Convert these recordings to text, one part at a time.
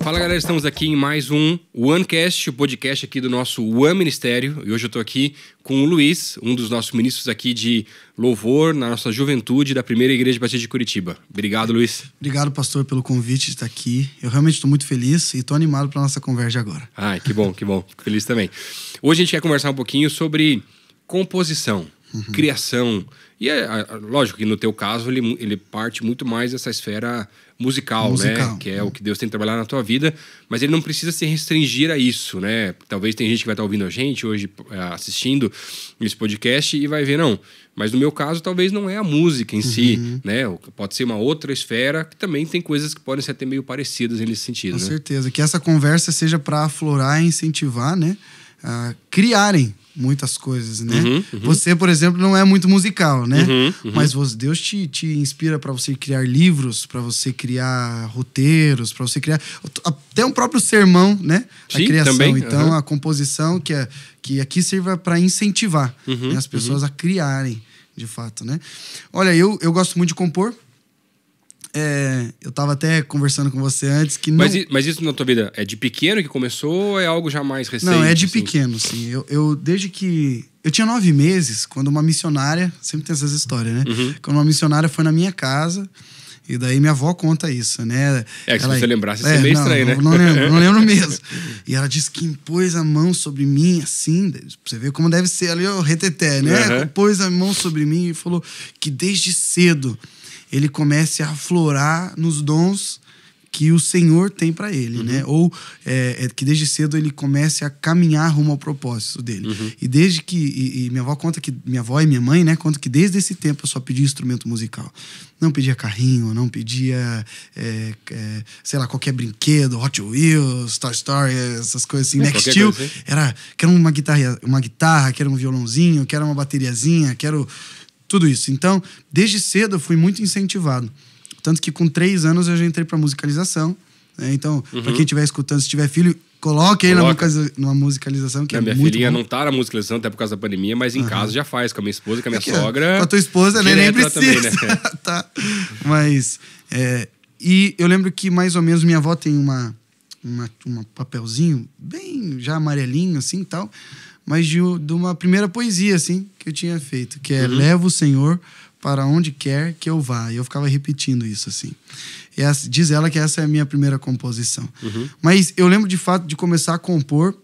Fala galera, estamos aqui em mais um OneCast, o podcast aqui do nosso One Ministério. E hoje eu estou aqui com o Luiz, um dos nossos ministros aqui de louvor na nossa juventude da Primeira Igreja Batista de Curitiba. Obrigado, Luiz. Obrigado, pastor, pelo convite de estar aqui. Eu realmente estou muito feliz e estou animado para a nossa conversa de agora. Ai, que bom, que bom. Fico feliz também. Hoje a gente quer conversar um pouquinho sobre composição, criação. E lógico que no teu caso ele parte muito mais dessa esfera musical, né? Que é o que Deus tem trabalhado na tua vida, mas ele não precisa se restringir a isso, né? Talvez tem gente que vai estar ouvindo a gente hoje, assistindo esse podcast e vai ver, não. Mas no meu caso, talvez não é a música em si, né? Pode ser uma outra esfera que também tem coisas que podem ser até meio parecidas nesse sentido, Com certeza. Que essa conversa seja para aflorar e incentivar, né? A criarem muitas coisas, né? Você, por exemplo, não é muito musical, né? Mas Deus te inspira para você criar livros, para você criar roteiros, para você criar até um próprio sermão, né? Sim, a criação. Também. Então, a composição que aqui sirva para incentivar né? As pessoas a criarem, de fato, né? Olha, eu gosto muito de compor. Eu tava até conversando com você antes que não... Mas isso na tua vida é de pequeno que começou ou é algo já mais recente? Não, é de assim? pequeno, sim. Eu desde que... Eu tinha 9 meses, quando uma missionária... Sempre tem essas histórias, né? Quando uma missionária foi na minha casa... E daí minha avó conta isso, né? Se você lembrasse, isso é meio estranho, né? Não lembro mesmo. E ela disse que impôs a mão sobre mim, assim, pra você ver como deve ser ali o reteté, né? Pôs a mão sobre mim e falou que desde cedo ele comece a aflorar nos dons que o Senhor tem para ele, né? Ou que desde cedo ele comece a caminhar rumo ao propósito dele. E desde que... E minha avó conta que... Minha avó e minha mãe, né? Conta que desde esse tempo eu só pedia instrumento musical. Não pedia carrinho, não pedia... sei lá, qualquer brinquedo, Hot Wheels, Toy Story, essas coisas assim. Max Steel. Quero uma guitarra, quero um violãozinho, quero uma bateriazinha, quero... Tudo isso. Então, desde cedo eu fui muito incentivado. Tanto que com 3 anos eu já entrei pra musicalização. Né? Então, pra quem estiver escutando, se tiver filho, coloque aí numa musicalização, que minha muito filhinha bom. não tá na musicalização, até por causa da pandemia, mas em casa já faz, com a minha esposa, com a minha sogra. Com a tua esposa, né? Nem precisa. Também, né? Tá. Mas... e eu lembro que mais ou menos minha avó tem um papelzinho bem já amarelinho, assim, tal... mas de uma primeira poesia, assim, que eu tinha feito, que é Leva o Senhor para onde quer que eu vá. E eu ficava repetindo isso, assim. E diz ela que essa é a minha primeira composição. Mas eu lembro, de fato, de começar a compor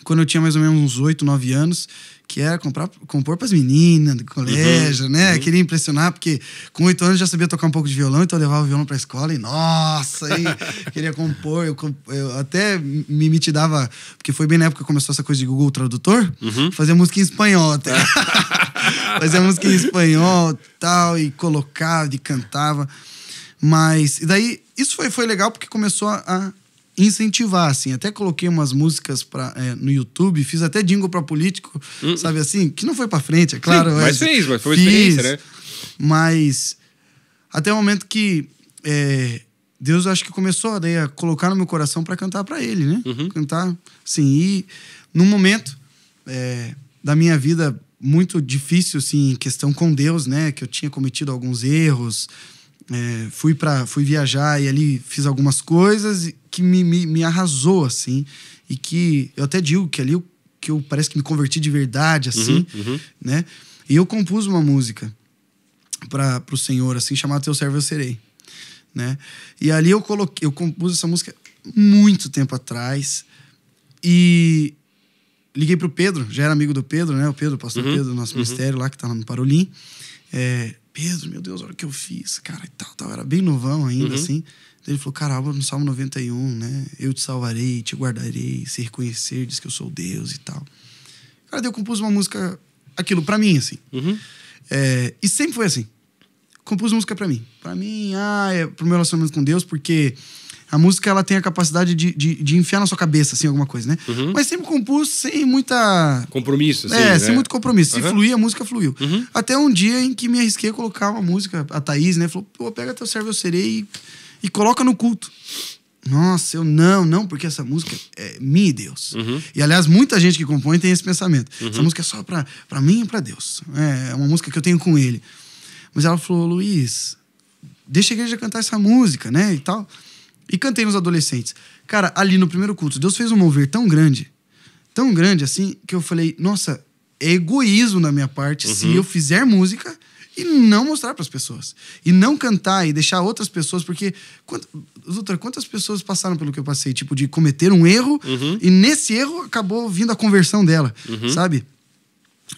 quando eu tinha mais ou menos uns 8, 9 anos, que era compor para as meninas do colégio, né? Queria impressionar, porque com 8 anos eu já sabia tocar um pouco de violão, então eu levava o violão para a escola e, nossa, aí queria compor. Eu até me mitidava, porque foi bem na época que começou essa coisa de Google Tradutor, fazia música em espanhol até. Fazia música em espanhol e tal, e colocava, e cantava. Mas, e daí, isso foi legal porque começou a incentivar, assim. Até coloquei umas músicas no YouTube, fiz até jingle pra político, sabe assim? Que não foi pra frente, é claro. Sim, mas foi uma experiência, né? Mas até o momento que Deus, acho que começou daí a colocar no meu coração pra cantar pra Ele, né? Cantar, assim. E num momento da minha vida muito difícil, assim, em questão com Deus, né? Que eu tinha cometido alguns erros. Fui viajar e ali fiz algumas coisas que me arrasou, assim. E que eu até digo que ali eu parece que me converti de verdade, assim, né? E eu compus uma música pro Senhor, assim, chamada Teu Servo Eu Serei, né? E ali eu compus essa música muito tempo atrás e liguei pro Pedro, já era amigo do Pedro, né? O pastor Pedro, do nosso ministério lá, que tá lá no Parolim. Pedro, meu Deus, olha o que eu fiz, cara, e tal. Era bem novão ainda, assim. Ele falou, cara, no Salmo 91, né? Eu te salvarei, te guardarei, se reconhecer, diz que eu sou Deus e tal. Cara, daí eu compus uma música, aquilo, pra mim, assim. E sempre foi assim. Compus música pra mim. Pra mim, pro meu relacionamento com Deus, porque a música, ela tem a capacidade de enfiar na sua cabeça, assim, alguma coisa, né? Mas sempre compus sem muita... compromisso, assim, sem muito compromisso. Se fluir, a música fluiu. Até um dia em que me arrisquei a colocar uma música, a Thaís, né? Falou, pega Teu Servo Eu Serei e coloca no culto. Nossa, eu não, porque essa música é minha e Deus. E, aliás, muita gente que compõe tem esse pensamento. Essa música é só pra mim e pra Deus. É uma música que eu tenho com ele. Mas ela falou, Luiz, deixa a igreja cantar essa música, né, e tal. E cantei nos adolescentes. Cara, ali no primeiro culto, Deus fez um mover tão grande assim, que eu falei, nossa, é egoísmo da minha parte se eu fizer música e não mostrar para as pessoas. E não cantar e deixar outras pessoas, porque... Doutora, quantas pessoas passaram pelo que eu passei? Tipo, de cometer um erro e nesse erro acabou vindo a conversão dela, sabe?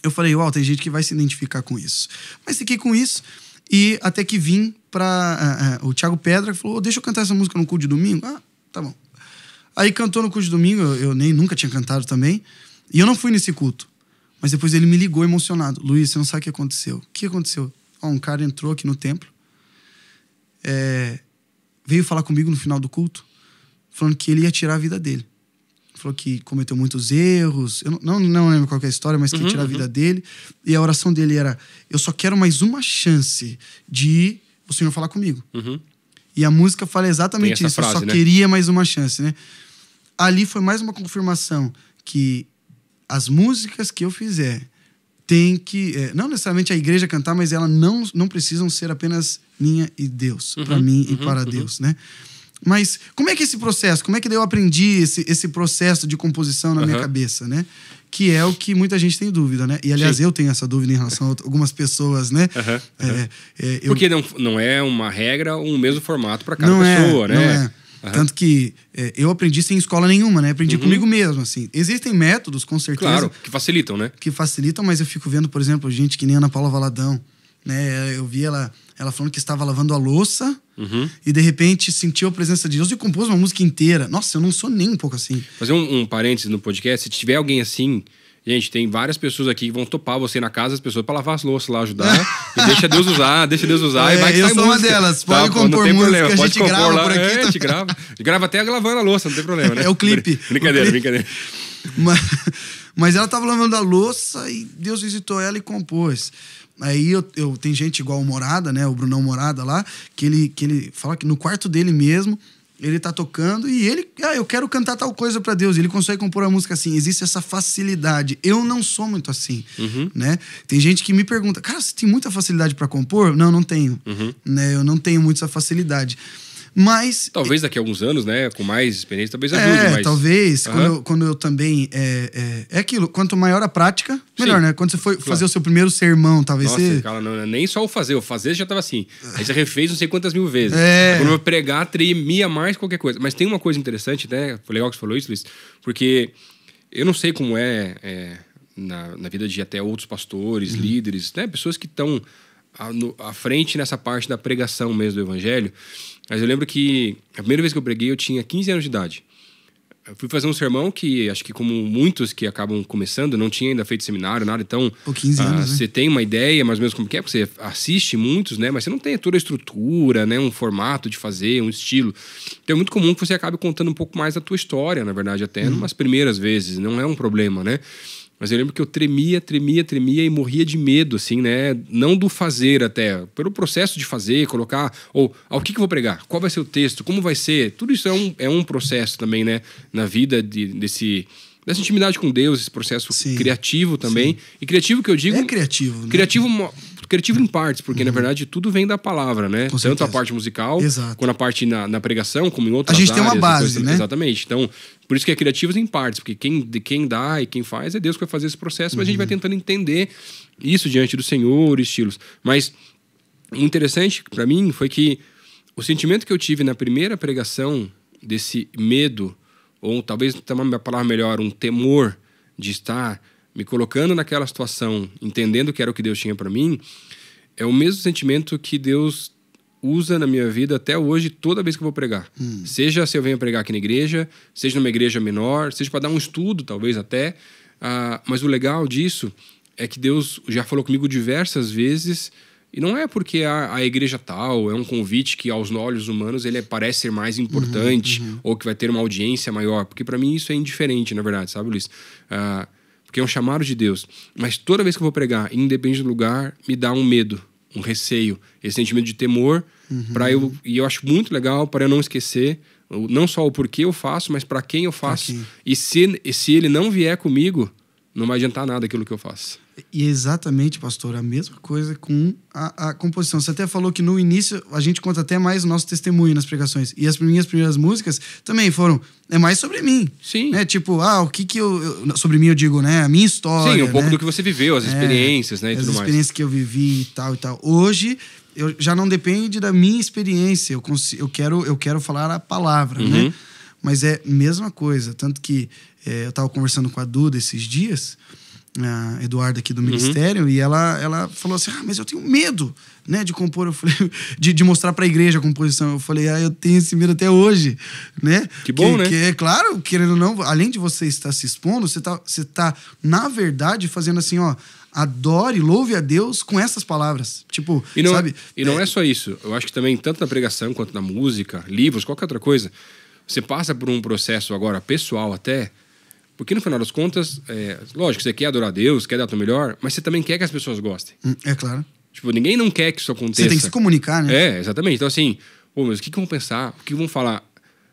Eu falei, uau, tem gente que vai se identificar com isso. Mas fiquei com isso e até que vim para o Thiago Pedra, que falou, deixa eu cantar essa música no culto de domingo. Ah, tá bom. Aí cantou no culto de domingo, eu nem nunca tinha cantado também, e eu não fui nesse culto. Mas depois ele me ligou emocionado. Luiz, você não sabe o que aconteceu. O que aconteceu? Um cara entrou aqui no templo, veio falar comigo no final do culto, falando que ele ia tirar a vida dele. Falou que cometeu muitos erros. Eu não lembro qual que é a história, mas que ia tirar a vida dele. E a oração dele era, eu só quero mais uma chance de o Senhor falar comigo. E a música fala exatamente isso. Frase, eu só queria mais uma chance, né? Ali foi mais uma confirmação que as músicas que eu fizer tem que... não necessariamente a igreja cantar, mas elas não precisam ser apenas minha e Deus. Para mim e para Deus, né? Mas como é que esse processo... Como é que eu aprendi esse processo de composição na minha cabeça, né? Que é o que muita gente tem dúvida, né? E, aliás, eu tenho essa dúvida em relação a algumas pessoas, né? Porque não é uma regra ou um mesmo formato para cada pessoa, né? Não é. Tanto que eu aprendi sem escola nenhuma, né? Aprendi comigo mesmo, assim. Existem métodos, com certeza. Claro, que facilitam, né? Que facilitam, mas eu fico vendo, por exemplo, gente que nem Ana Paula Valadão, né? Eu vi ela falando que estava lavando a louça e, de repente, sentiu a presença de Deus e compôs uma música inteira. Nossa, eu não sou nem um pouco assim. Fazer um parênteses no podcast, se tiver alguém assim... Gente, tem várias pessoas aqui que vão topar você na casa, as pessoas para lavar as louças lá, ajudar. E deixa Deus usar e vai que eu sai sou música. Uma delas. Pode compor música, problema. a gente grava lá. Por aqui. A gente grava. E grava até lavando a louça, não tem problema, né? É o clipe. Brincadeira. Mas ela tava lavando a louça e Deus visitou ela e compôs. Aí tem gente igual o Morada, né? O Brunão Morada lá, que ele fala que no quarto dele mesmo, ele tá tocando e ele... eu quero cantar tal coisa pra Deus. Ele consegue compor a música assim. Existe essa facilidade. Eu não sou muito assim, né? Tem gente que me pergunta, cara, você tem muita facilidade pra compor? Não tenho. Né? Eu não tenho muito essa facilidade. Mas... Talvez daqui a alguns anos, né? Com mais experiência, talvez ajude. Mas... talvez. Quando eu também... É aquilo. Quanto maior a prática, melhor, né? Quando você foi fazer o seu primeiro sermão, talvez você... Cara, não é nem só o fazer já tava assim. Aí você refez não sei quantas mil vezes. Quando eu pregar, tremia mais qualquer coisa. Mas tem uma coisa interessante, né? Foi legal que você falou isso, Luiz. Porque eu não sei como na vida de até outros pastores, líderes, né? Pessoas que estão à frente nessa parte da pregação mesmo do evangelho. Mas eu lembro que a primeira vez que eu preguei, eu tinha 15 anos de idade. Eu fui fazer um sermão que, acho que como muitos que acabam começando, não tinha ainda feito seminário, nada. Então, 15 anos, você tem uma ideia mais ou menos como que é, porque você assiste muitos, né? Mas você não tem toda a estrutura, né? Um formato de fazer, um estilo. Então é muito comum que você acabe contando um pouco mais da tua história, na verdade, até numas primeiras vezes. Não é um problema, né? Mas eu lembro que eu tremia e morria de medo, assim, né? Não do fazer até, pelo processo de fazer, colocar... Ou ao que eu vou pregar? Qual vai ser o texto? Como vai ser? Tudo isso é um processo também, né? Na vida dessa intimidade com Deus, esse processo criativo também. Sim. E criativo que eu digo... É criativo, né? Criativo em partes, porque na verdade tudo vem da palavra, né? Tanto a parte musical, quanto a parte na pregação, como em outras áreas. A gente tem uma base, né? Exatamente. Então, por isso que é criativo em partes, porque quem dá e quem faz é Deus que vai fazer esse processo, mas a gente vai tentando entender isso diante do Senhor, estilos. Mas o interessante para mim foi que o sentimento que eu tive na primeira pregação desse medo, ou talvez uma palavra melhor, um temor de estar me colocando naquela situação, entendendo que era o que Deus tinha para mim, é o mesmo sentimento que Deus usa na minha vida até hoje, toda vez que eu vou pregar. Seja se eu venho pregar aqui na igreja, seja numa igreja menor, seja para dar um estudo, talvez até. Mas o legal disso é que Deus já falou comigo diversas vezes, e não é porque a igreja tal é um convite que aos olhos humanos ele parece ser mais importante ou que vai ter uma audiência maior, porque para mim isso é indiferente, na verdade, sabe, Luiz? Porque é um chamado de Deus. Mas toda vez que eu vou pregar, independente do lugar, me dá um medo, um receio, esse sentimento de temor, e eu acho muito legal, para eu não esquecer, Não só o porquê eu faço, mas para quem eu faço. E se ele não vier comigo, não vai adiantar nada aquilo que eu faço. E exatamente, pastor, a mesma coisa com a composição. Você até falou que no início a gente conta até mais o nosso testemunho nas pregações. E as minhas primeiras músicas também foram... É mais sobre mim. Sim. Né? Tipo, o que sobre mim eu digo, né? A minha história. Sim, um pouco né? do que você viveu, as experiências, né? E as tudo mais. experiências que eu vivi e tal e tal. Hoje, eu já não depende da minha experiência. Eu quero falar a palavra, né? Mas é a mesma coisa. Tanto que eu tava conversando com a Duda esses dias... a Eduarda aqui do Ministério, e ela falou assim, mas eu tenho medo, né, de compor. Eu falei, de mostrar pra igreja a composição. Eu falei, eu tenho esse medo até hoje, né? Que bom, né? Que é claro, querendo ou não, além de você estar se expondo, você tá na verdade, fazendo assim, adore, louve a Deus com essas palavras. Tipo, sabe? E não é só isso. Eu acho que também, tanto na pregação quanto na música, livros, qualquer outra coisa, você passa por um processo agora pessoal até. Porque no final das contas, lógico, você quer adorar a Deus, quer dar o teu melhor, mas você também quer que as pessoas gostem. É claro. Tipo, ninguém não quer que isso aconteça. Você tem que se comunicar, né? Exatamente. Então, assim, mas o que vão pensar? O que vão falar?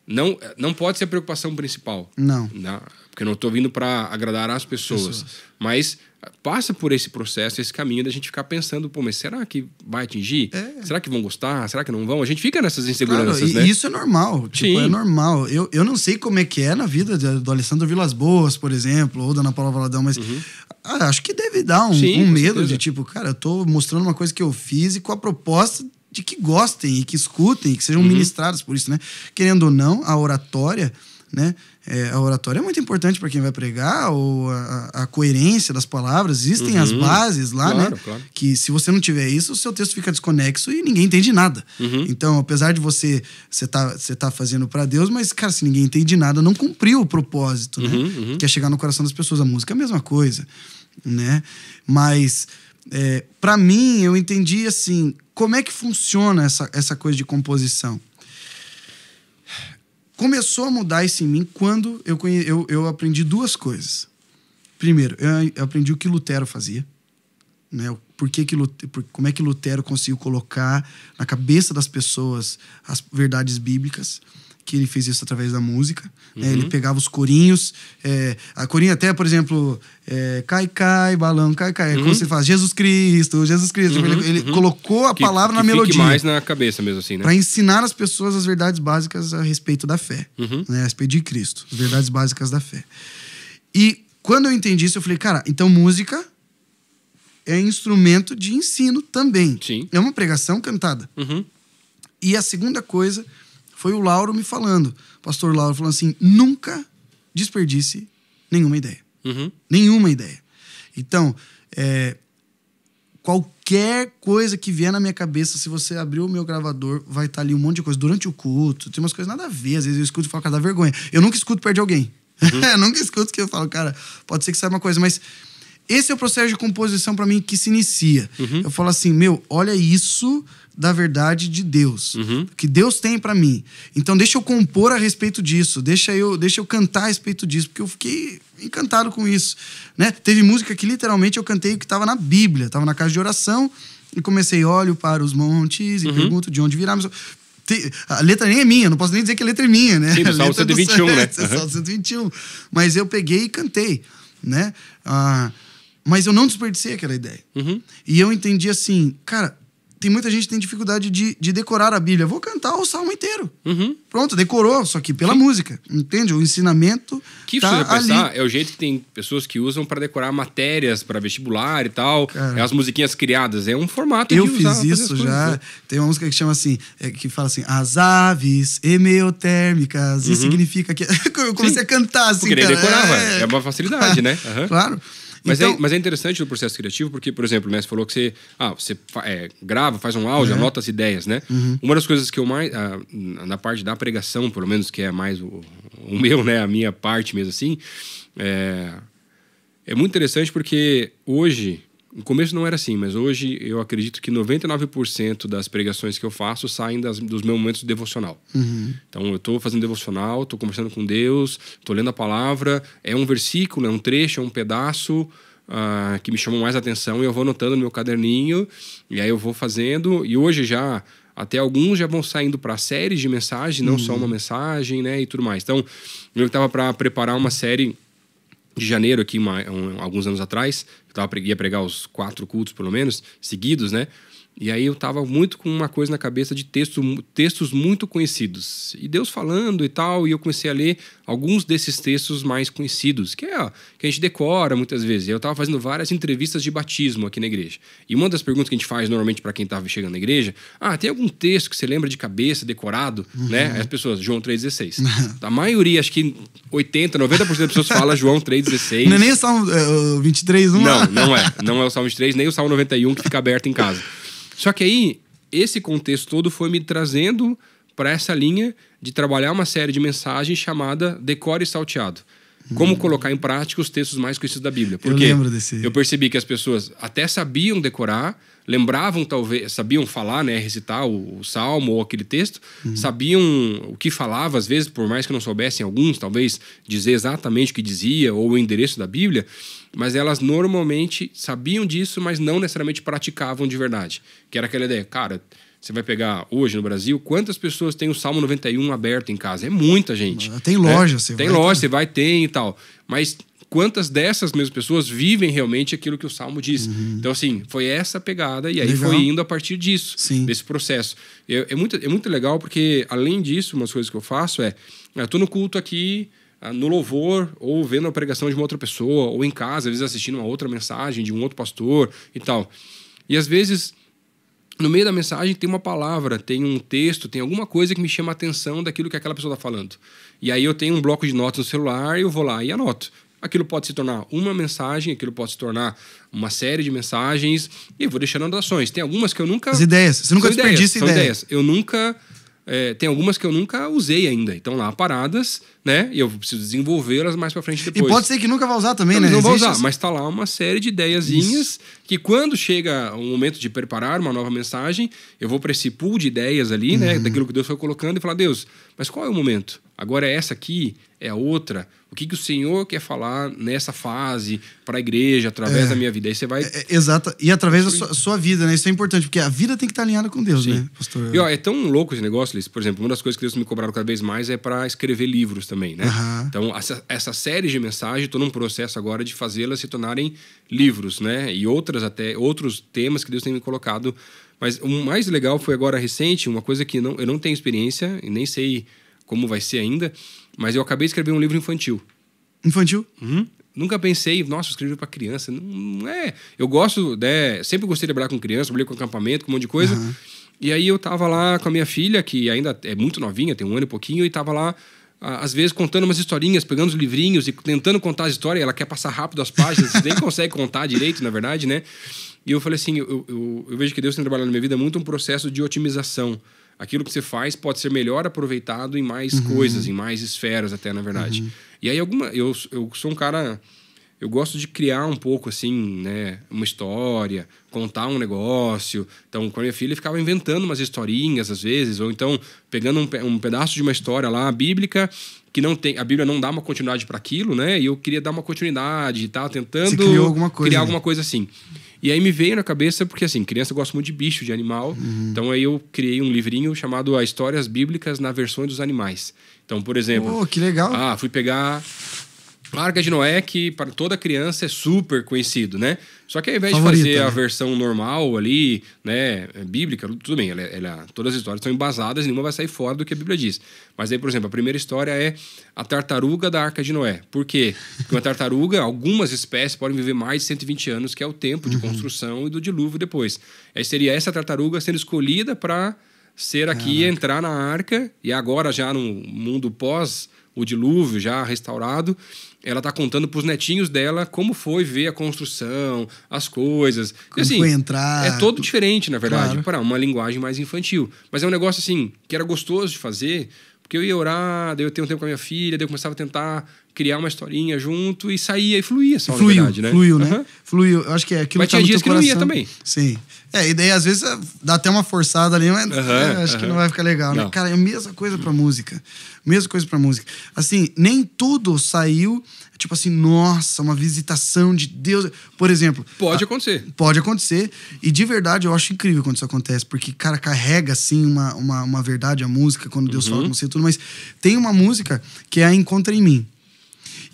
Não pode ser a preocupação principal. Não. Porque eu não estou vindo para agradar as pessoas. Mas passa por esse processo, esse caminho da gente ficar pensando, mas será que vai atingir? Será que vão gostar? Será que não vão? A gente fica nessas inseguranças, né? E isso é normal. Tipo, é normal. Eu não sei como é que é na vida do Alessandro Vilas Boas, por exemplo, ou da Ana Paula Valadão, mas acho que deve dar um medo de tipo, cara, eu tô mostrando uma coisa que eu fiz e com a proposta de que gostem e que escutem e que sejam ministrados por isso, né? Querendo ou não, a oratória, né? A oratória é muito importante para quem vai pregar, ou a coerência das palavras. Existem as bases lá, né? Claro. Que se você não tiver isso, o seu texto fica desconexo e ninguém entende nada. Então, apesar de você tá fazendo para Deus, mas, cara, se ninguém entende nada, não cumpriu o propósito, né? Que é chegar no coração das pessoas. A música é a mesma coisa, né? Mas, para mim, eu entendi, assim, como é que funciona essa coisa de composição. Começou a mudar isso em mim quando eu aprendi duas coisas. Primeiro, eu aprendi o que Lutero fazia, né? Como é que Lutero conseguiu colocar na cabeça das pessoas as verdades bíblicas, que ele fez isso através da música. Ele pegava os corinhos, a corinha até, por exemplo, cai, cai, balão, cai, cai. Como você faz? Jesus Cristo. Ele colocou a palavra na melodia. Fique mais na cabeça mesmo assim, né? Para ensinar as pessoas as verdades básicas a respeito da fé, né? A respeito de Cristo. As verdades básicas da fé. E quando eu entendi isso, eu falei, cara, então música é instrumento de ensino também. Sim. É uma pregação cantada. E a segunda coisa foi o Lauro me falando. O pastor Lauro falando assim, nunca desperdice nenhuma ideia. Nenhuma ideia. Então, qualquer coisa que vier na minha cabeça, se você abrir o meu gravador, vai estar ali um monte de coisa. Durante o culto, tem umas coisas nada a ver. Às vezes eu escuto e falo, cara, dá vergonha. Eu nunca escuto perto de alguém. Eu nunca escuto que eu falo, cara, pode ser que saiba uma coisa, mas esse é o processo de composição para mim que se inicia. Eu falo assim, olha isso da verdade de Deus, que Deus tem para mim. Então deixa eu compor a respeito disso, deixa eu cantar a respeito disso, porque eu fiquei encantado com isso, né? Teve música que literalmente eu cantei que estava na Bíblia, estava na casa de oração e comecei, olho para os montes e pergunto de onde virá. A letra nem é minha, não posso nem dizer que a letra é minha, né? Sim, do Salmo 121, né? Salmo 121. Mas eu peguei e cantei, né? Mas eu não desperdicei aquela ideia. E eu entendi assim, cara, tem muita gente que tem dificuldade de decorar a Bíblia. Vou cantar o Salmo inteiro. Pronto, decorou, só que pela música. Entende? O ensinamento que tá você pensar, ali. é o jeito que tem pessoas que usam para decorar matérias para vestibular e tal. Cara, as musiquinhas criadas. É um formato eu de usar. Eu fiz isso já. Né? Tem uma música que chama assim, que fala assim, as aves hemeotérmicas. Isso significa que... Eu comecei a cantar assim, porque cara. Decorava. É uma facilidade, né? Claro. Mas, mas é interessante no processo criativo, porque, por exemplo, né, você falou que você grava, faz um áudio, anota as ideias, né? Uma das coisas que eu mais... na parte da pregação, pelo menos, que é mais o meu, né? A minha parte mesmo assim, é muito interessante porque hoje... No começo não era assim, mas hoje eu acredito que 99% das pregações que eu faço saem dos meus momentos de devocional. Então eu estou fazendo devocional, estou conversando com Deus, estou lendo a palavra, é um versículo, é um trecho, é um pedaço que me chamam mais atenção e eu vou anotando no meu caderninho e aí eu vou fazendo. E hoje já até alguns já vão saindo para séries de mensagem, não só uma mensagem, né, e tudo mais. Então, eu estava para preparar uma série de janeiro aqui, alguns anos atrás, ia pregar os 4 cultos, pelo menos, seguidos, né? E aí eu estava muito com uma coisa na cabeça de textos muito conhecidos. E Deus falando e tal, e eu comecei a ler alguns desses textos mais conhecidos, que a gente decora muitas vezes. Eu estava fazendo várias entrevistas de batismo aqui na igreja. E uma das perguntas que a gente faz normalmente para quem estava chegando na igreja, tem algum texto que você lembra de cabeça, decorado? Né? Aí as pessoas, João 3,16. A maioria, acho que 80, 90% das pessoas fala João 3,16. Não é nem o Salmo 23, não? Não é. Não é o Salmo 23, nem o Salmo 91 que fica aberto em casa. Só que aí, esse contexto todo foi me trazendo para essa linha de trabalhar uma série de mensagens chamada Decore Salteado. Como colocar em prática os textos mais conhecidos da Bíblia. Porque eu lembro desse. Eu percebi que as pessoas até sabiam decorar, lembravam talvez, sabiam falar, né, recitar o salmo ou aquele texto, sabiam o que falava, às vezes, por mais que não soubessem alguns, talvez dizer exatamente o que dizia ou o endereço da Bíblia, mas elas normalmente sabiam disso, mas não necessariamente praticavam de verdade. Que era aquela ideia, cara, você vai pegar hoje no Brasil, quantas pessoas têm o Salmo 91 aberto em casa? É muita gente. Tem loja, você tem loja, você vai ter e tal. Mas quantas dessas mesmas pessoas vivem realmente aquilo que o Salmo diz? Então, assim, foi essa pegada e aí Legal. foi indo a partir disso, Sim. desse processo. É muito legal porque, além disso, umas coisas que eu faço eu tô no culto aqui, no louvor, ou vendo a pregação de uma outra pessoa, ou em casa, às vezes assistindo uma outra mensagem de um outro pastor e tal. E às vezes, no meio da mensagem tem uma palavra, tem um texto, tem alguma coisa que me chama a atenção daquilo que aquela pessoa está falando. E aí eu tenho um bloco de notas no celular e eu vou lá e anoto. Aquilo pode se tornar uma mensagem, aquilo pode se tornar uma série de mensagens e eu vou deixando anotações. Tem algumas que eu nunca... As ideias. Você nunca desperdiça ideias. Eu nunca... tem algumas que eu nunca usei ainda. Então lá, paradas, né? E eu preciso desenvolvê-las mais pra frente depois. E pode ser que nunca vai usar também, não, né? Não vou usar, assim. mas tá lá uma série de ideiazinhas que quando chega o momento de preparar uma nova mensagem, eu vou pra esse pool de ideias ali, né? Daquilo que Deus foi colocando e falar, Deus, mas qual é o momento? Agora é essa aqui? É a outra? O que o Senhor quer falar nessa fase para a igreja, através da minha vida? Aí você vai... Exato. E através da sua vida, né? Isso é importante, porque a vida tem que estar alinhada com Deus, né, pastor? E, é tão louco esse negócio, Liz. Por exemplo, uma das coisas que Deus me cobraram cada vez mais é para escrever livros também, né? Então, essa série de mensagens, estou num processo agora de fazê-las se tornarem livros, né? E outros temas que Deus tem me colocado. Mas o mais legal foi agora recente, uma coisa que eu não tenho experiência e nem sei como vai ser ainda, mas eu acabei de escrever um livro infantil. Infantil? Nunca pensei, nossa, escrever para criança. Não é. Eu gosto, sempre gostei de trabalhar com criança, trabalhei com acampamento, com um monte de coisa. E aí eu tava lá com a minha filha, que ainda é muito novinha, tem 1 ano e pouquinho, e tava lá, às vezes, contando umas historinhas, pegando os livrinhos e tentando contar a história. Ela quer passar rápido as páginas, nem consegue contar direito, na verdade, né? E eu falei assim, eu vejo que Deus tem trabalhado na minha vida muito um processo de otimização. Aquilo que você faz pode ser melhor aproveitado em mais coisas, em mais esferas até, na verdade. E aí eu sou um cara... Eu gosto de criar um pouco, assim, né? Uma história, contar um negócio. Então, com a minha filha, ficava inventando umas historinhas, às vezes. Ou então, pegando um pedaço de uma história lá, bíblica, que não tem... A Bíblia não dá uma continuidade para aquilo, né? E eu queria dar uma continuidade e tal, tentando... Você criou alguma coisa, criar né? alguma coisa assim. E aí me veio na cabeça, porque assim, criança gosta muito de bicho, de animal. Então aí eu criei um livrinho chamado As Histórias Bíblicas na Versão dos Animais. Então, por exemplo... Oh, que legal. Fui pegar... A Arca de Noé, que para toda criança é super conhecido, né? Só que ao invés de fazer a versão normal ali, né, bíblica, tudo bem, todas as histórias são embasadas, nenhuma vai sair fora do que a Bíblia diz. Mas aí, por exemplo, a primeira história é a tartaruga da Arca de Noé. Por quê? Porque uma tartaruga, algumas espécies podem viver mais de 120 anos, que é o tempo de construção e do dilúvio depois. Aí seria essa tartaruga sendo escolhida para ser aqui, entrar na arca, e agora já no mundo pós o dilúvio, já restaurado, ela tá contando pros netinhos dela como foi ver a construção, as coisas. Como assim, foi entrar. É todo diferente, na verdade, Claro. para uma linguagem mais infantil. Mas é um negócio assim, que era gostoso de fazer, porque eu ia orar, daí eu tenho um tempo com a minha filha, daí eu começava a tentar criar uma historinha junto e saía e fluía só, fluiu, na verdade, né? Fluiu, né? Fluiu. Eu acho que é aquilo Mas que tá tinha no dias teu que não ia coração. também. Sim. E daí às vezes dá até uma forçada ali, mas acho que não vai ficar legal, né? Não. Cara, é a mesma coisa pra música. Mesma coisa pra música. Assim, nem tudo saiu, tipo assim, nossa, uma visitação de Deus. Por exemplo... Pode acontecer. Pode acontecer. E de verdade, eu acho incrível quando isso acontece. Porque, cara, carrega, assim, uma verdade a música, quando Deus fala com você e tudo. Mas tem uma música que é a Encontra em Mim.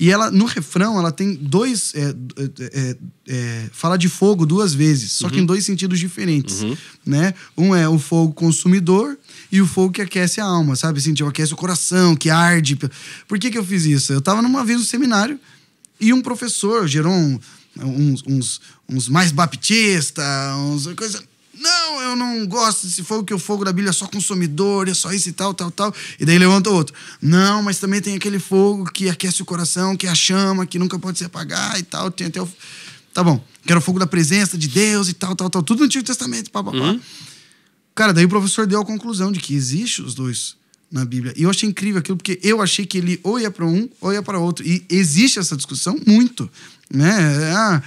E ela, no refrão, ela tem dois... fala de fogo 2 vezes, só que em 2 sentidos diferentes, né? Um é o fogo consumidor e o fogo que aquece a alma, sabe? Assim, tipo, aquece o coração, que arde. Por que eu fiz isso? Eu tava numa vez no seminário e um professor gerou uns mais baptista, uns coisa... Não, eu não gosto desse fogo, que o fogo da Bíblia é só consumidor, é só isso e tal. E daí levanta outro. Não, mas também tem aquele fogo que aquece o coração, que é a chama, que nunca pode se apagar e tal. Tem até o... Tá bom, que era o fogo da presença de Deus e tal. Tudo no Antigo Testamento, papapá. Cara, daí o professor deu a conclusão de que existe os dois na Bíblia. E eu achei incrível aquilo, porque eu achei que ele ou ia para um ou ia para outro. E existe essa discussão muito, né?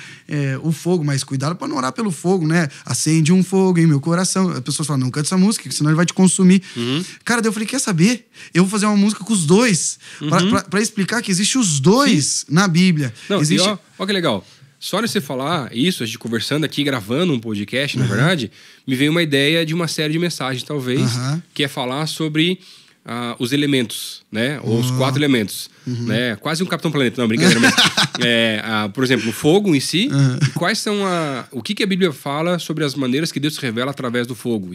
O fogo, mas cuidado para não orar pelo fogo, né? Acende um fogo em meu coração. As pessoas falam, não canta essa música, senão ele vai te consumir. Cara, daí eu falei, quer saber? Eu vou fazer uma música com os dois, para explicar que existe os dois na Bíblia. Não, existe... e ó que legal. Só de você falar isso, a gente conversando aqui, gravando um podcast, na verdade, me veio uma ideia de uma série de mensagens, talvez, que é falar sobre os elementos, né? Ou os 4 elementos. Né? Quase um Capitão Planeta, não, brincadeira. Mas, por exemplo, o fogo em si. E quais são o que a Bíblia fala sobre as maneiras que Deus se revela através do fogo?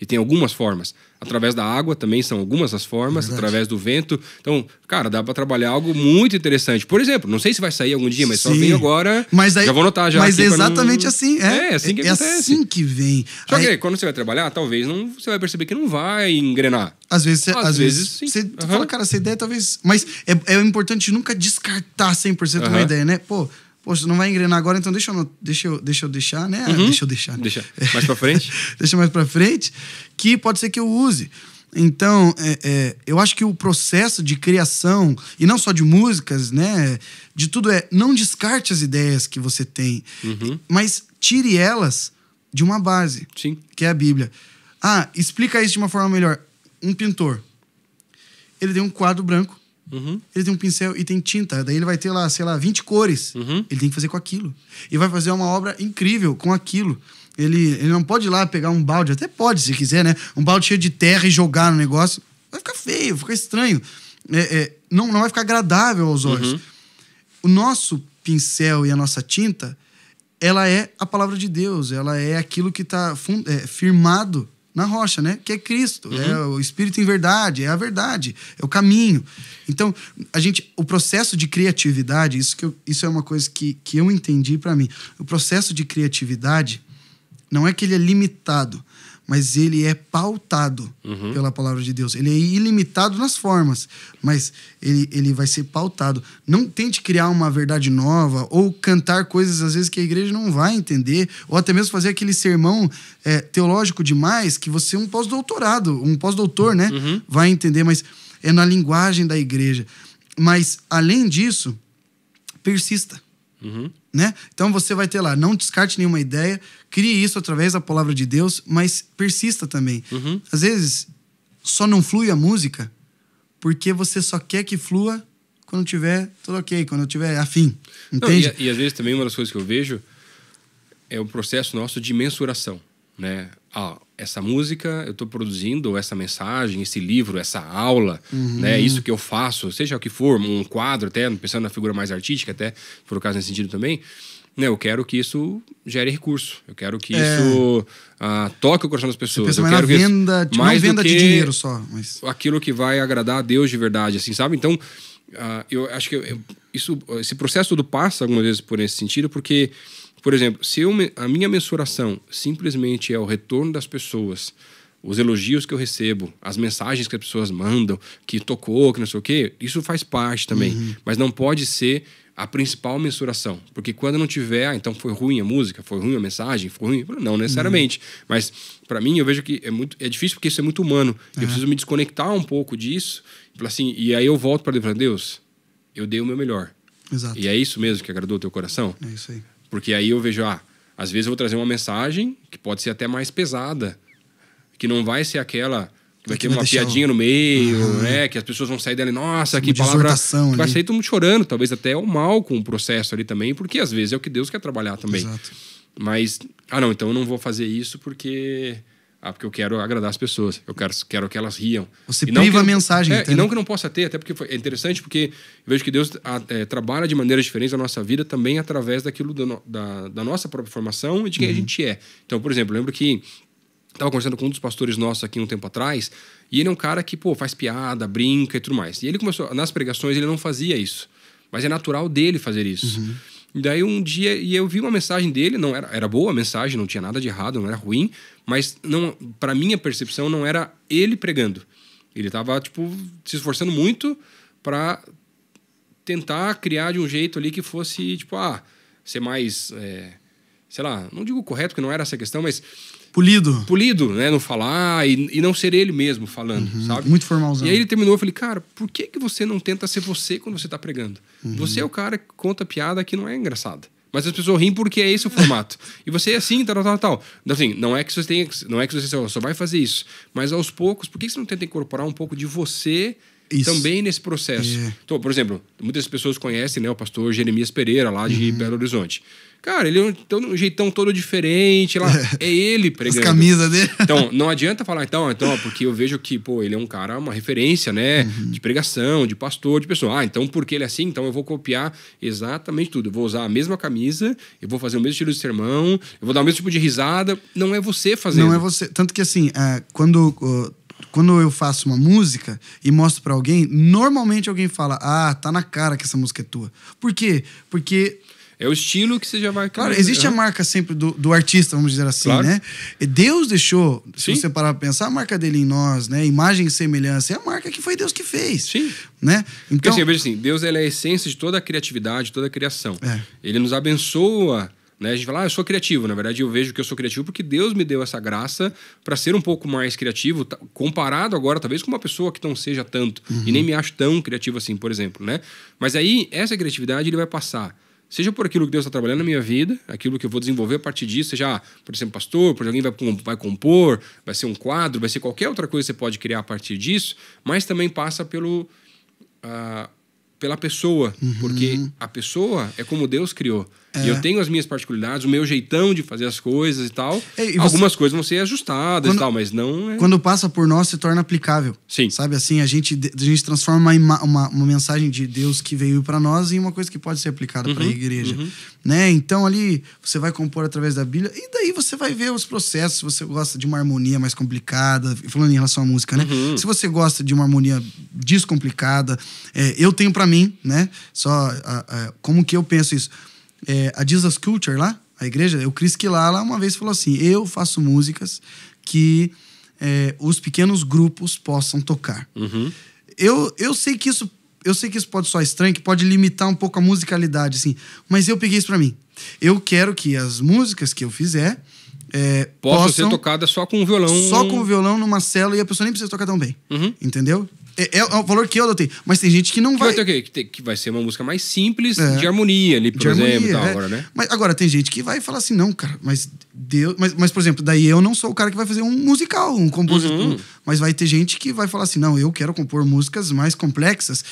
E tem algumas formas. Através da água também são algumas as formas, através do vento. Então, cara, dá para trabalhar algo muito interessante. Por exemplo, não sei se vai sair algum dia, mas só veio agora. Mas daí, já vou anotar já. Mas aqui exatamente não... assim. É assim que acontece. É assim que vem. Só que quando você vai trabalhar, talvez você vai perceber que não vai engrenar. Às vezes sim. Você fala, cara, essa ideia talvez... Mas é importante nunca descartar 100% uma ideia, né? Poxa, não vai engrenar agora, então deixa eu deixar, né? Deixa mais pra frente. Deixa mais pra frente, que pode ser que eu use. Então, eu acho que o processo de criação, e não só de músicas, né? De tudo não descarte as ideias que você tem, mas tire elas de uma base, que é a Bíblia. Explica isso de uma forma melhor. Um pintor, ele tem um quadro branco, ele tem um pincel e tem tinta. Daí ele vai ter lá, sei lá, 20 cores. Ele tem que fazer com aquilo. E vai fazer uma obra incrível com aquilo. Ele não pode ir lá pegar um balde, até pode se quiser, né? Um balde cheio de terra e jogar no negócio. Vai ficar feio, vai ficar estranho. Não vai ficar agradável aos olhos. O nosso pincel e a nossa tinta, ela é a palavra de Deus. Ela é aquilo que está firmado na rocha, né? Que é Cristo, é o Espírito em verdade, é a verdade, é o caminho. Então, o processo de criatividade, isso é uma coisa que eu entendi para mim. O processo de criatividade não é que ele é limitado, mas ele é pautado pela palavra de Deus. Ele é ilimitado nas formas, mas ele vai ser pautado. Não tente criar uma verdade nova ou cantar coisas, às vezes, que a igreja não vai entender, ou até mesmo fazer aquele sermão teológico demais que você, um pós-doutor, né, vai entender, mas é na linguagem da igreja. Mas, além disso, persista. Né? Então você vai ter lá, não descarte nenhuma ideia, crie isso através da palavra de Deus, mas persista também. Às vezes só não flui a música porque você só quer que flua quando tiver tudo ok, quando tiver afim, entende? Não, e às vezes também uma das coisas que eu vejo é o processo nosso de mensuração, né? Essa música eu estou produzindo, ou essa mensagem, esse livro, essa aula, né? Isso que eu faço, seja o que for, um quadro até, pensando na figura mais artística até, por acaso nesse sentido também, né? Eu quero que isso gere recurso, eu quero que isso toque o coração das pessoas. Você pensa eu quero na venda, que mais não venda do de que dinheiro só, mas aquilo que vai agradar a Deus de verdade, assim, sabe? Então, eu acho que esse processo todo passa algumas vezes por esse sentido, porque, por exemplo, se a minha mensuração simplesmente é o retorno das pessoas, os elogios que eu recebo, as mensagens que as pessoas mandam, que tocou, que não sei o quê, isso faz parte também. Mas não pode ser a principal mensuração. Porque quando não tiver, então foi ruim a música, foi ruim a mensagem, foi ruim... Não necessariamente. Mas, para mim, eu vejo que é difícil porque isso é muito humano. Eu preciso me desconectar um pouco disso. Assim, e aí eu volto para Deus. eu dei o meu melhor. Exato. E é isso mesmo que agradou o teu coração? É isso aí. Porque aí eu vejo, às vezes eu vou trazer uma mensagem que pode ser até mais pesada, que não vai ser aquela que vai ter uma piadinha no meio, né? Que as pessoas vão sair dela e, nossa, que palavra... Vai sair todo mundo chorando, talvez até o mal com o processo ali também, porque às vezes é o que Deus quer trabalhar também. Exato. Mas, não, então eu não vou fazer isso porque eu quero agradar as pessoas. Eu quero que elas riam. Você priva a mensagem. E não que não possa ter, até porque é interessante, porque eu vejo que Deus trabalha de maneiras diferentes na nossa vida também através daquilo da nossa própria formação e de quem a gente é. Então, por exemplo, eu lembro que estava conversando com um dos pastores nossos aqui um tempo atrás, e ele é um cara que, faz piada, brinca e tudo mais. E ele começou, nas pregações, ele não fazia isso. Mas é natural dele fazer isso. E daí um dia, eu vi uma mensagem dele, não era boa a mensagem, não tinha nada de errado, não era ruim, mas para minha percepção não era ele pregando. Ele estava se esforçando muito para tentar criar de um jeito ali que fosse, ser mais, sei lá, não digo correto, porque não era essa questão, mas polido, né, no falar e não ser ele mesmo falando, sabe? Muito formalzão. E aí ele terminou, eu falei, cara, por que você não tenta ser você quando você tá pregando? Você é o cara que conta piada que não é engraçada. Mas as pessoas riem porque é esse o formato. E você é assim, tal. Então, assim, não é que você só vai fazer isso. Mas aos poucos, por que você não tenta incorporar um pouco de você também nesse processo? Então, por exemplo, muitas pessoas conhecem, né, o pastor Jeremias Pereira, lá de Belo Horizonte. Cara, ele tem um jeitão todo diferente lá. É ele pregando. As camisas dele. Então, não adianta falar, então, porque eu vejo que, ele é um cara, uma referência, né? De pregação, de pastor, de pessoa. Então, porque ele é assim, então eu vou copiar exatamente tudo. Eu vou usar a mesma camisa, eu vou fazer o mesmo estilo de sermão, eu vou dar o mesmo tipo de risada. Não é você fazendo. Não é você. Tanto que, assim, quando eu faço uma música e mostro pra alguém, normalmente alguém fala, tá na cara que essa música é tua. Por quê? Porque... é o estilo que você já vai... Claro, existe a marca sempre do artista, vamos dizer assim, né? E Deus deixou, se você parar pra pensar, a marca dele em nós, né? Imagem e semelhança, é a marca que foi Deus que fez. Sim. Né? Então, porque assim, eu vejo assim, Deus é a essência de toda a criatividade, toda a criação. Ele nos abençoa, né? A gente fala, eu sou criativo. Na verdade, eu vejo que eu sou criativo porque Deus me deu essa graça para ser um pouco mais criativo, comparado agora, talvez, com uma pessoa que não seja tanto, e nem me acho tão criativo assim, por exemplo, né? Mas aí, essa criatividade, ele vai passar... seja por aquilo que Deus está trabalhando na minha vida, aquilo que eu vou desenvolver a partir disso, seja, por exemplo, pastor, por alguém vai compor, vai ser um quadro, vai ser qualquer outra coisa que você pode criar a partir disso, mas também passa pela pessoa, porque a pessoa é como Deus criou. E eu tenho as minhas particularidades, o meu jeitão de fazer as coisas e tal. Algumas coisas vão ser ajustadas e tal, mas não é... Quando passa por nós, se torna aplicável. Sim. Sabe, assim, a gente transforma uma mensagem de Deus que veio para nós em uma coisa que pode ser aplicada para a igreja. Né? Então, ali, você vai compor através da Bíblia e daí você vai ver os processos. Se você gosta de uma harmonia mais complicada, falando em relação à música, né? Se você gosta de uma harmonia descomplicada, eu tenho para mim, né? Como que eu penso isso? A Jesus Culture lá, a igreja, o Chris Quilala uma vez falou assim, eu faço músicas que os pequenos grupos possam tocar. Eu sei que isso pode soar estranho, que pode limitar um pouco a musicalidade, assim, mas eu peguei isso pra mim. Eu quero que as músicas que eu fizer possam ser tocadas só com o violão. Só com o violão numa célula e a pessoa nem precisa tocar tão bem. Entendeu? É o valor que eu adotei. Mas tem gente que não vai... Que vai ser uma música mais simples, de harmonia ali, por exemplo. Agora, né? Mas agora, tem gente que vai falar assim, não, cara, mas Deus... Mas, por exemplo, daí eu não sou o cara que vai fazer um musical, um compositor. Mas vai ter gente que vai falar assim, não, eu quero compor músicas mais complexas,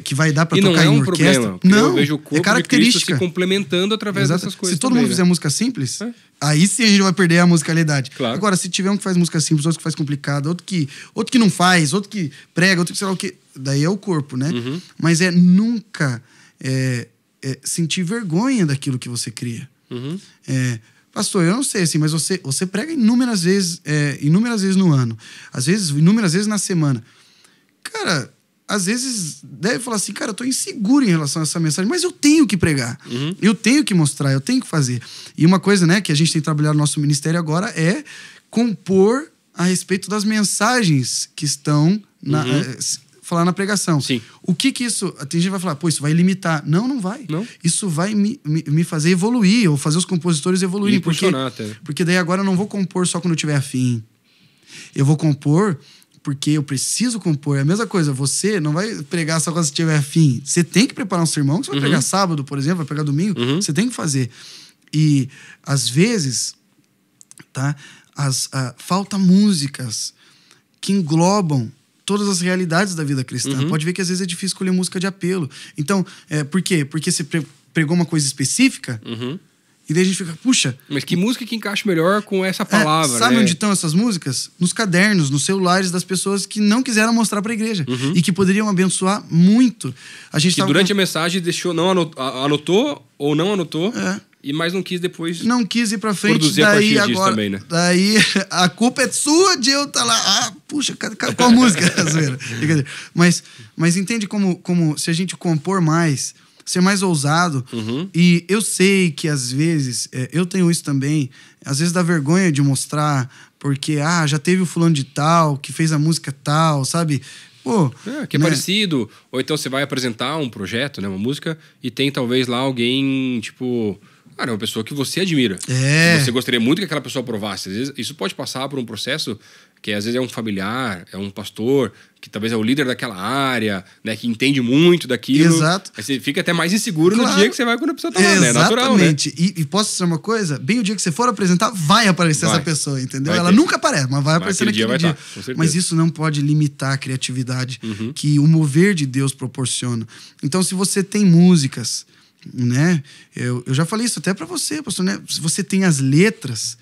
que vai dar pra tocar em orquestra. Problema, não, eu vejo o corpo de Cristo se complementando através dessas coisas. Se todo mundo fizer música simples... Aí sim a gente vai perder a musicalidade. Claro. Agora, se tiver um que faz música simples, outro que faz complicado, outro que não faz, outro que prega, outro que sei lá o quê. Daí é o corpo, né? Mas nunca sentir vergonha daquilo que você cria. Pastor, eu não sei assim, mas você prega inúmeras vezes no ano. Às vezes, inúmeras vezes na semana. Cara... às vezes deve falar assim, cara, eu tô inseguro em relação a essa mensagem, mas eu tenho que pregar, eu tenho que mostrar, eu tenho que fazer. E uma coisa, né, que a gente tem trabalhado no nosso ministério agora é compor a respeito das mensagens que estão falar na pregação. Sim. O que isso... tem gente que vai falar, pô, isso vai limitar. Não vai. Não. Isso vai me fazer evoluir, ou fazer os compositores evoluírem. Impulsionar até. Porque daí agora eu não vou compor só quando eu tiver afim. Eu vou compor porque eu preciso compor. É a mesma coisa, você não vai pregar só quando você tiver afim. Você tem que preparar um sermão, que você vai pregar sábado, por exemplo, vai pregar domingo, você tem que fazer. E, às vezes, tá, falta músicas que englobam todas as realidades da vida cristã. Pode ver que, às vezes, é difícil escolher música de apelo. Então, por quê? Porque você pregou uma coisa específica... E daí a gente fica, puxa... Mas que música que encaixa melhor com essa palavra, sabe né? onde estão essas músicas? Nos cadernos, nos celulares das pessoas que não quiseram mostrar pra igreja. E que poderiam abençoar muito. A gente que durante a mensagem deixou, não anotou ou não anotou, mas não quis depois... Não quis ir pra frente, produzir daí a partir disso agora... também, né? Daí a culpa é sua de eu estar lá. Puxa, qual a música? Mas entende como se a gente compor mais... ser mais ousado. E eu sei que, às vezes, eu tenho isso também, às vezes dá vergonha de mostrar, porque, já teve o fulano de tal, que fez a música tal, sabe? Pô, que é parecido. Ou então você vai apresentar um projeto, né, uma música, e tem talvez lá alguém, tipo... Cara, é uma pessoa que você admira. Você gostaria muito que aquela pessoa aprovasse. Às vezes, isso pode passar por um processo que às vezes é um familiar, é um pastor, que talvez é o líder daquela área, né, que entende muito daquilo. Exato. Aí você fica até mais inseguro no dia que você vai quando a pessoa tá lá, né? É natural, né? Exatamente. E posso dizer uma coisa? Bem o dia que você for apresentar, vai aparecer essa pessoa, entendeu? Ela nunca aparece, mas vai aparecer naquele dia. Mas isso não pode limitar a criatividade que o mover de Deus proporciona. Então, se você tem músicas, né? Eu já falei isso até pra você, pastor, né? Se você tem as letras...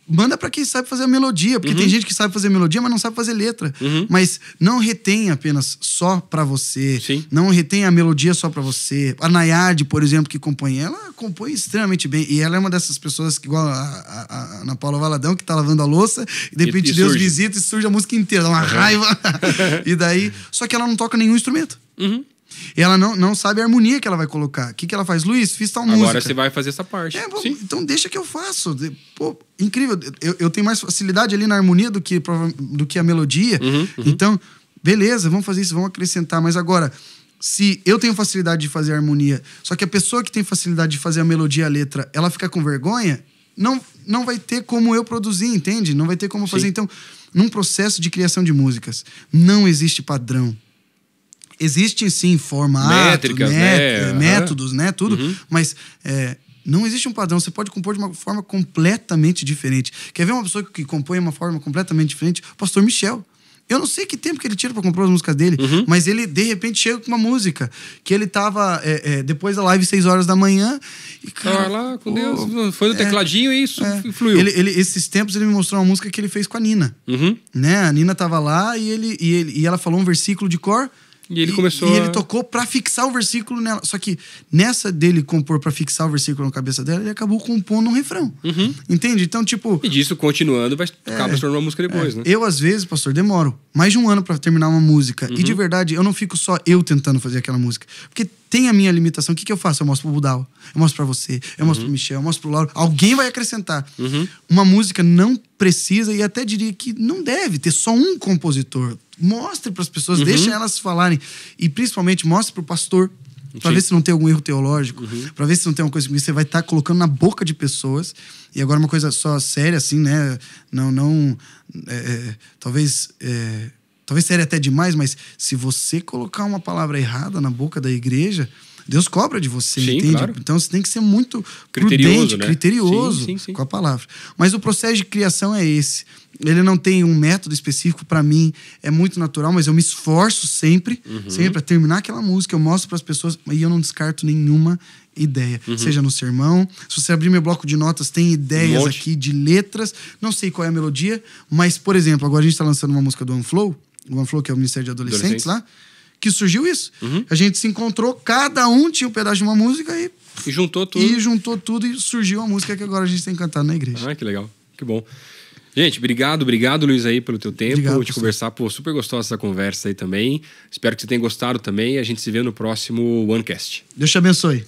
manda pra quem sabe fazer a melodia, porque tem gente que sabe fazer melodia, mas não sabe fazer letra. Mas não retém apenas só pra você. Sim. Não retém a melodia só pra você. A Nayade, por exemplo, que compõe, ela compõe extremamente bem. E ela é uma dessas pessoas que, igual a Ana Paula Valadão, que tá lavando a louça, e de repente Deus visita e surge a música inteira, dá uma raiva. E daí... Só que ela não toca nenhum instrumento. E ela não sabe a harmonia que ela vai colocar. O que ela faz? Luiz, fiz tal música. Agora você vai fazer essa parte. Então deixa que eu faço. Pô, incrível. Eu tenho mais facilidade ali na harmonia do que a melodia. Então, beleza, vamos fazer isso, vamos acrescentar. Mas agora, se eu tenho facilidade de fazer a harmonia, só que a pessoa que tem facilidade de fazer a melodia e a letra, ela fica com vergonha, não vai ter como eu produzir, entende? Não vai ter como fazer. Então, num processo de criação de músicas, não existe padrão. Existem, sim, formatos, métricas, métodos, né? Tudo. Mas não existe um padrão. Você pode compor de uma forma completamente diferente. Quer ver uma pessoa que compõe de uma forma completamente diferente? O pastor Michel. Eu não sei que tempo que ele tira pra compor as músicas dele, mas ele, de repente, chega com uma música que ele tava depois da live 6 horas da manhã e, cara... lá, com Deus, foi no tecladinho e isso fluiu. Esses tempos ele me mostrou uma música que ele fez com a Nina. Né? A Nina tava lá e ela falou um versículo de cor... E ele começou ele tocou pra fixar o versículo nela. Só que nessa dele compor pra fixar o versículo na cabeça dela, ele acabou compondo um refrão. Entende? Então, tipo... E disso, continuando, vai acabar se tornando uma música depois, né? Eu, às vezes, pastor, demoro mais de 1 ano pra terminar uma música. E, de verdade, eu não fico só eu tentando fazer aquela música. Porque tem a minha limitação. O que eu faço? Eu mostro pro Budal, eu mostro pra você, eu mostro pro Michel, eu mostro pro Lauro. Alguém vai acrescentar. Uma música não precisa, e até diria que não deve ter só um compositor. Mostre para as pessoas, deixa elas falarem. E principalmente mostre para o pastor, para ver se não tem algum erro teológico, para ver se não tem uma coisa que você vai estar colocando na boca de pessoas. E agora uma coisa só séria, assim, né? Talvez séria até demais, mas se você colocar uma palavra errada na boca da igreja, Deus cobra de você, entende? Claro. Então você tem que ser muito criterioso, criterioso sim. com a palavra. Mas o processo de criação é esse. Ele não tem um método específico para mim, é muito natural, mas eu me esforço sempre para terminar aquela música, eu mostro para as pessoas e eu não descarto nenhuma ideia, seja no sermão. Se você abrir meu bloco de notas, tem ideias aqui de letras, não sei qual é a melodia, mas, por exemplo, agora a gente está lançando uma música do OneFlow, o OneFlow, que é o Ministério de Adolescentes lá, que surgiu isso. A gente se encontrou, cada um tinha um pedaço de uma música e juntou tudo. E surgiu a música que agora a gente tem cantado na igreja. Ah, que legal, que bom. Gente, obrigado, Luiz, aí pelo teu tempo, de conversar. Pô, super gostosa essa conversa aí também. Espero que você tenha gostado também. A gente se vê no próximo OneCast. Deus te abençoe.